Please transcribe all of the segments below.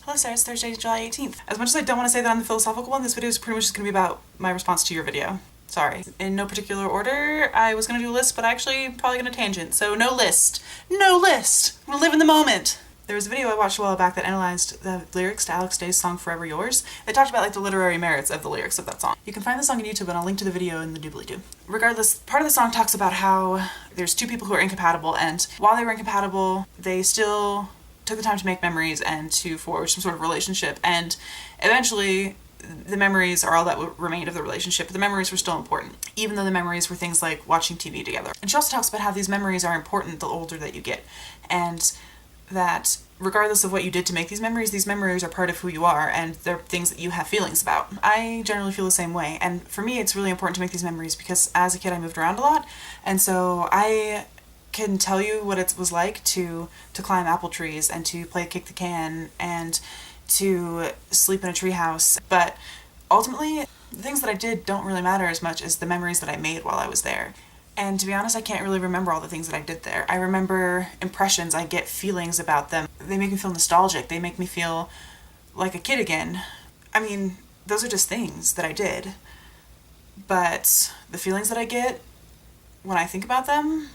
Hello Sara, it's Thursday, July 18th. As much as I don't want to say that I'm the philosophical one, this video is pretty much just going to be about my response to your video. Sorry. In no particular order, I was going to do a list, but actually probably going to tangent, so no list. No list! I'm going to live in the moment! There was a video I watched a while back that analyzed the lyrics to Alex Day's song Forever Yours. They talked about like the literary merits of the lyrics of that song. You can find the song on YouTube and I'll link to the video in the doobly-doo. Regardless, part of the song talks about how there's two people who are incompatible, and while they were incompatible, they still took the time to make memories and to forge some sort of relationship, and eventually the memories are all that remained of the relationship. The memories were still important, even though the memories were things like watching TV together. And she also talks about how these memories are important the older that you get, and that regardless of what you did to make these memories are part of who you are, and they're things that you have feelings about. I generally feel the same way, and for me it's really important to make these memories because as a kid I moved around a lot, and so I can tell you what it was like to climb apple trees and to play kick the can and to sleep in a treehouse. But ultimately, the things that I did don't really matter as much as the memories that I made while I was there. And to be honest, I can't really remember all the things that I did there. I remember impressions, I get feelings about them. They make me feel nostalgic, they make me feel like a kid again. I mean, those are just things that I did. But the feelings that I get when I think about them,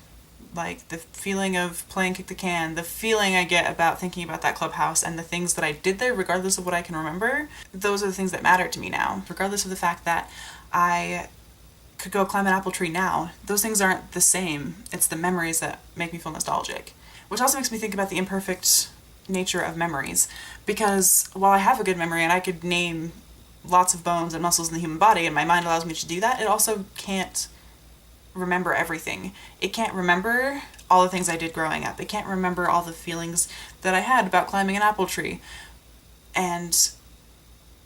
like the feeling of playing kick the can, the feeling I get about thinking about that clubhouse and the things that I did there, regardless of what I can remember, those are the things that matter to me now. Regardless of the fact that I could go climb an apple tree now, those things aren't the same. It's the memories that make me feel nostalgic. Which also makes me think about the imperfect nature of memories, because while I have a good memory and I could name lots of bones and muscles in the human body and my mind allows me to do that, it also can't remember everything. It can't remember all the things I did growing up. It can't remember all the feelings that I had about climbing an apple tree. And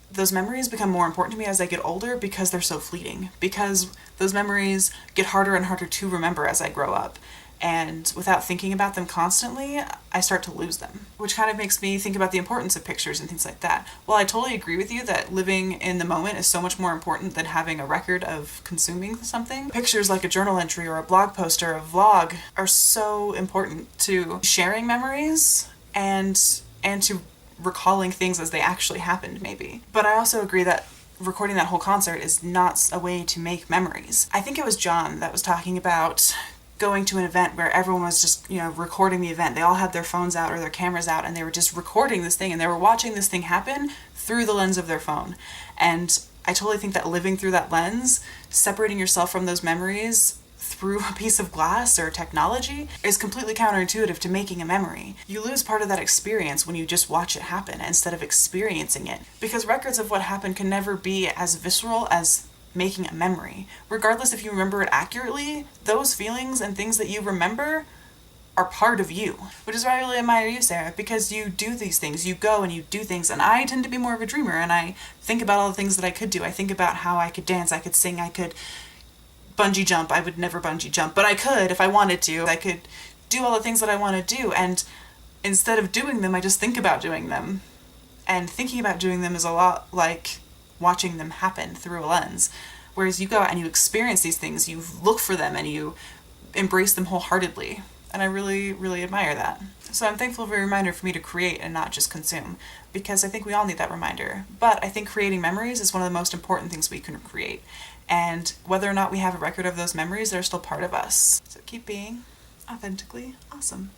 those memories become more important to me as I get older because they're so fleeting. Because those memories get harder and harder to remember as I grow up. And without thinking about them constantly, I start to lose them. Which kind of makes me think about the importance of pictures and things like that. While I totally agree with you that living in the moment is so much more important than having a record of consuming something, pictures like a journal entry or a blog post or a vlog are so important to sharing memories and to recalling things as they actually happened, maybe. But I also agree that recording that whole concert is not a way to make memories. I think it was John that was talking about going to an event where everyone was just, recording the event. They all had their phones out or their cameras out and they were just recording this thing and they were watching this thing happen through the lens of their phone. And I totally think that living through that lens, separating yourself from those memories through a piece of glass or technology, is completely counterintuitive to making a memory. You lose part of that experience when you just watch it happen instead of experiencing it. Because records of what happened can never be as visceral as making a memory. Regardless if you remember it accurately, those feelings and things that you remember are part of you. Which is why I really admire you, Sara, because you do these things. You go and you do things, and I tend to be more of a dreamer, and I think about all the things that I could do. I think about how I could dance, I could sing, I could bungee jump. I would never bungee jump, but I could if I wanted to. I could do all the things that I want to do, and instead of doing them, I just think about doing them. And thinking about doing them is a lot like watching them happen through a lens. Whereas you go out and you experience these things, you look for them and you embrace them wholeheartedly. And I really, really admire that. So I'm thankful for a reminder for me to create and not just consume, because I think we all need that reminder. But I think creating memories is one of the most important things we can create. And whether or not we have a record of those memories, they're still part of us. So keep being authentically awesome.